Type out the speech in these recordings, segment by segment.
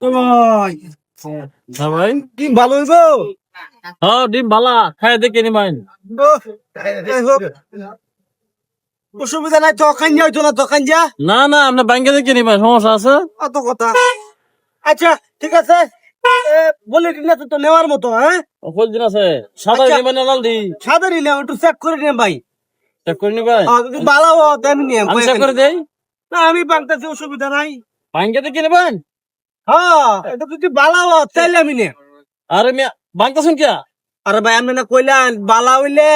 ও ভাই হ্যাঁ ভাই, কি ভালো হইব হ্যাঁ ডিম ভালা খাই দেখে নি ভাই। অসুবিধা নাই তো খান যা হইতো না তো খান যা না না আপনি ব্যাংকে দেখে নি ভাই, সমস্যা আছে? অত কথা আচ্ছা ঠিক আছে বলে দিলে তো নেওয়ার মতো হ্যাঁ কই দিন আছে সাদা আচ্ছা। নিবেন না লাল দি? সাদা নিলে একটু চেক করে নিয়ে ভাই চেক করে নি ভাই, যদি ভালো হয় দেন নিয়ে আমি চেক করে দেই। না আমি বাংলাদেশে অসুবিধা নাই ব্যাংকে দেখে নিবেন? হ্যাঁ এটা যদি ভালো হয় তাইলে আমি নিয়ে আরে মিয়া বাংতাছেন কিয়া? আরে ভাই আপনি না কইলেন বালা হইলে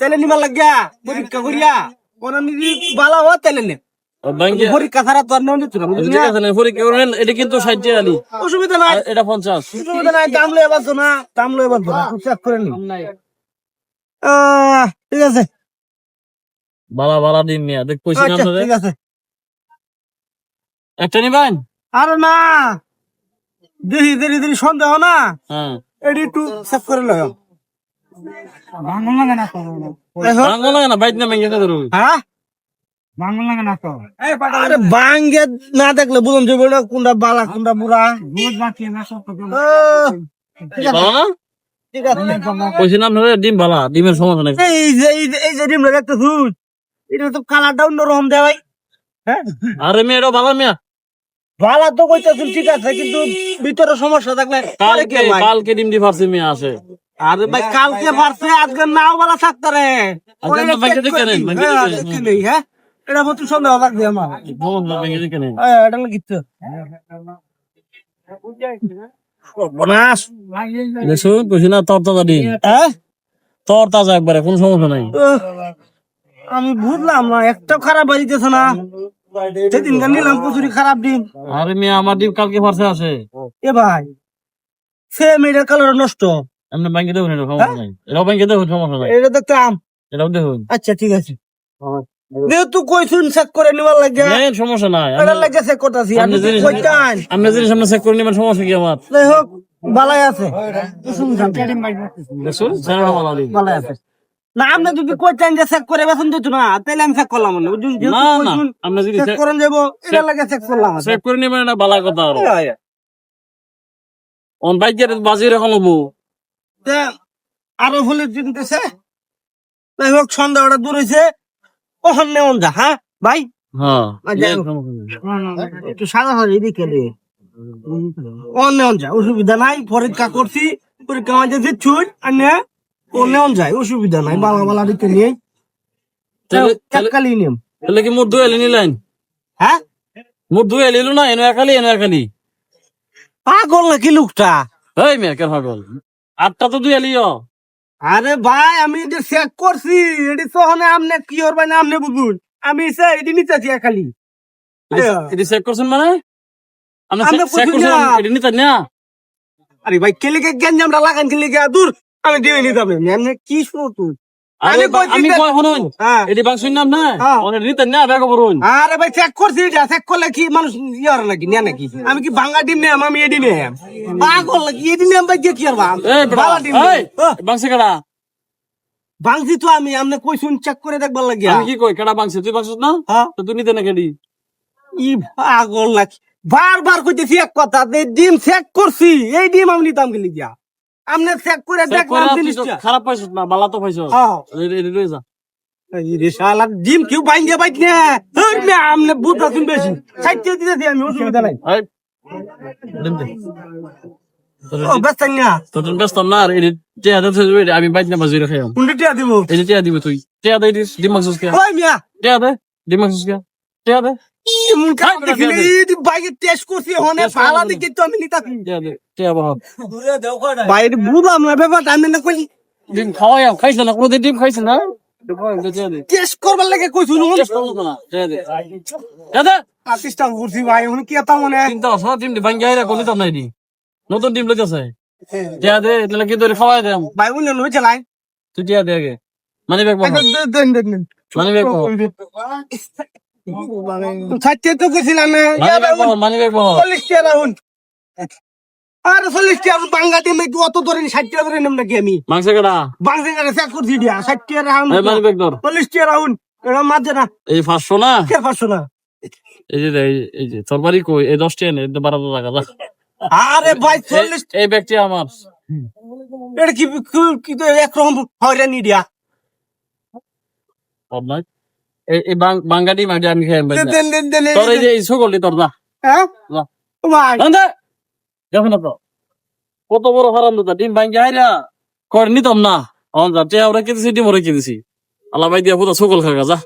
তাইলে নিবার লাগিয়া পরীক্ষা করিয়া কোন যদি বালা হয় তাইলে নে ব্যাংকে পরীক্ষা ছাড়া তো আর নেওয়া যেত না বুঝলি ঠিক না? আছে না, পরীক্ষা করেন। এটা কিন্তু 60 টাকা আলি, অসুবিধা নাই আর এটা 50। অসুবিধা নাই দাম লয়ে বাঁচো না দাম লয়ে বাঁচো না চেক করে নি ঠিক আছে বালা বালা ডিম মিয়া দেখ কইছি না আচ্ছা, আপনারে। ঠিক আছে একটা নিবেন? আরে না দেরি দেরি দেরি সন্দেহ না হ্যাঁ এডি একটু চেক করে লয় বাংলা লাগে না তো বাংলা লাগে না, বাইক না ব্যাংকে ধরু। হ্যাঁ বাংলা লাগে না তো আরে বাঙ্গে না দেখলে বুঝুন যে বলে কোনটা বালা কোনটা বুড়া বুঝ বাকি না সব ঠিক আছে ভালো না? ঠিক আছে কইছি না আপনারে ডিম ভালা, ডিমের সমস্যা নাই। এই যে ডিম একটা দুধ এটা তো কালারটা অন্যরকম দেয় ভাই হ্যাঁ আরে মেয়ে এটা ভালো মিয়া, ভালো তো কইতাছেন ঠিক আছে কিন্তু ভিতরে সমস্যা থাকলে পরে কি কালকে ভাই? কালকে ডিম দি ফারছি মিয়া আসে। আরে ভাই কালকে পারছে আজকে নাও বালা থাকতে রে আজকে আমরা ব্যাংকে দেখে নেন, ব্যাংকে দেখে নেন। হ্যাঁ এটা প্রতি সন্দেহ লাগবে আমার সমস্যা ব্যাংকে দেখে নেন। এটা লাগি তো বনাস দেখুন কইছি না তরতাজা ডিম, হ্যাঁ তরতাজা একবারে, কোনো সমস্যা নাই। আমি বুঝলাম না একটা খারাপ বাড়িতেছে না সেদিন নিলাম প্রচুরই খারাপ ডিম আরে মিয়া আমার ডিম কালকে ফারছে আসে। এ ভাই সেম এটার কালার নষ্ট আপনি ব্যাংকে দেখুন, এটা সমস্যা নাই, এটাও ব্যাংকে দেখুন, সমস্যা নাই, এটা দেখতাম এটাও দেখুন। আচ্ছা ঠিক আছে যেহেতু কইছুন চেক করে নিবার লাগে নেন, সমস্যা নাই। এটা লাগে চেক করতেছি আপনি আপনি জিনিস কইতান আপনি জিনিস সামনে চেক করে নেবেন, সমস্যা কি আমার? যাই হোক বালাই আছে দেখুন স্যার ভালো ডিম। বালাই আছে না আপনি যদি কইতান যে চেক করে বেতন দিত না তাহলে আমি চেক করলাম না বুঝুন না না আপনি যদি চেক করেন যাবো এটা লাগে চেক করলাম চেক করে নেবেন, এটা ভালো কথা। আরো অন বাইকের বাজি রকম হবো। আরো ফুলের চিনতেছে যাই হোক সন্ধ্যা ওটা দূর হয়েছে কখন নেওয়া যা হ্যাঁ ভাই হ্যাঁ যাই হোক। একটু সাদা সাদা এদিকে ও নেওয়া যায় অসুবিধা নাই পরীক্ষা করছি পরীক্ষা মাঝে দিচ্ছুন আর নে ও নেওয়া যায় অসুবিধা নাই বালা বালা দিতে নিয়ে এককালি নিয়ম তাহলে কি মোট দুই এলি নিলেন? হ্যাঁ মোট দুই এলি না, এনো একালি এনো একালি। পাগল নাকি লোকটা এই মেয়ে কেন পাগল, আটটা তো দুই এলিও। আরে ভাই আমি এটা চেক করছি এটি তো আপনি কি করবেন না আপনি বুঝুন আমি এটি নিতেছি একালি এটি চেক করছেন মানে? আপনি আমরা চেক বুঝি করছেন, না। এটি নিতেন না? আরে ভাই কেলিকে গেঞ্জামটা লাগান কেলিকে দূর আমি দিয়ে নিতাম এমনি কি শুনো তুই আরে আমি আমি কই কই শুনুন, হ্যাঁ এটি বাং শুনলাম না, হ্যাঁ। ওনে নিতেন না ব্যাগ করুন। আরে ভাই চেক করছি এটা চেক করলে কি মানুষ ইয়ে হয় নাকি নেয় নাকি আমি কি ভাঙা ডিম নেই আমি এডি নেই পাগল নাকি এডি নেই ভাই কি আর এই বেটা, ভালো ডিম এই বাংছে কাটা। ভাঙছি তো আমি আপনি কইছুন চেক করে দেখবার লাগিয়া আমি কি কই কাটা বাংছে, তুই বাংছিস না? হ্যাঁ তো তুই নিতে না কেডি? ই পাগল নাকি বারবার কইতেছি এক কথা যে ডিম চেক করছি এই ডিম আমি নিতাম গেলি গিয়া আপনি চেক করে চেক দেখলাম করে তুই তো জিনিসটা খারাপ পাইছিস না, ভালো তো পাইছিস। হ্যাঁ এটি লই যা। এই রে শালা ডিম কেউ বাইঙ্গে বাইক নে ধর না আমনে বুঝা তুমি বেশি সাইতে দিতেছি আমি অসুবিধা নাই এই দিন দে। ও ব্যস্ত না তোর ব্যস্ত না, আর এটি টিয়া দে তুই, আমি বাইক না বাজি রেখে কোনটা টিয়া দিব এই যে টিয়া দিব তুই, টিয়া দে দিস ডিম মাংস কে, ওই মিয়া টিয়া দে ডিম মাংস কে, টিয়া দে এমন কাম দেখিলে এই বাইকে টেস্ট করছি হনে ভালো দেখি তো আমি নিতাম টিয়া দে, টিয়া বাবা বাইরে বুঝলাম না ব্যাপারটা আমি না কই ডিম খাওয়াই খাইছ না, কোনদিন ডিম খাইছ না? টিয়া দে টেস্ট করবার লাগে কইছুন টেস্ট করলো না, টিয়া দে, টিয়া দে। আর্টিস্টটা করছি ভাই হন কি এত মনে চিন্তা করছ না, ডিম দি ভাঙ্গি আইরা কোন তো নাই দি, নতুন ডিম লইতেছে। টিয়া দে তাহলে কি তোরে খাওয়াই দেম, ভাই উনি নই চালাই তুই টিয়া দে আগে। মানি ব্যাগ বাবা, দেন দেন দেন মানি ব্যাগ বাবা, সাইতে তো কইছিলাম না মানি ব্যাগ বাবা, মানি ব্যাগ বাবা। 40 টাকা রাখুন আর 40 টাকা বাঙ্গা দিয়ে আমি অত ধরে 60 টাকা ধরে নেম নাকি আমি মাংস কাটা, বাংসে করে চেক করছি দিয়া 60 টাকা রাখুন এই মানি ব্যাগ ধর। 40 টাকা রাখুন এটা মাঝে না এই 500 না, কে পারছো না এই যে তোর বাড়ি কই, এই 10 টা এনে 12 টাকা যা। আরে ভাই 40 এই ব্যক্তি আমার এটা কি তো একরকম হয়রানি দিয়া বদমাই। এই বাঙ্গাটি মাটি আমি খেয়ে দেন দেন দেন দেন তোর এই যে এই সকলটি তোর যা হ্যাঁ যা। ভাই দেখো না তো কত বড় হারাম দাদা ডিম ভাঙ্গি আইরা করে নিতাম না যা টিয়া ওরা কেটেছি ডিম ওরা কেটেছি আল্লাহ ভাই দিয়া পুরো সকল খাগা যা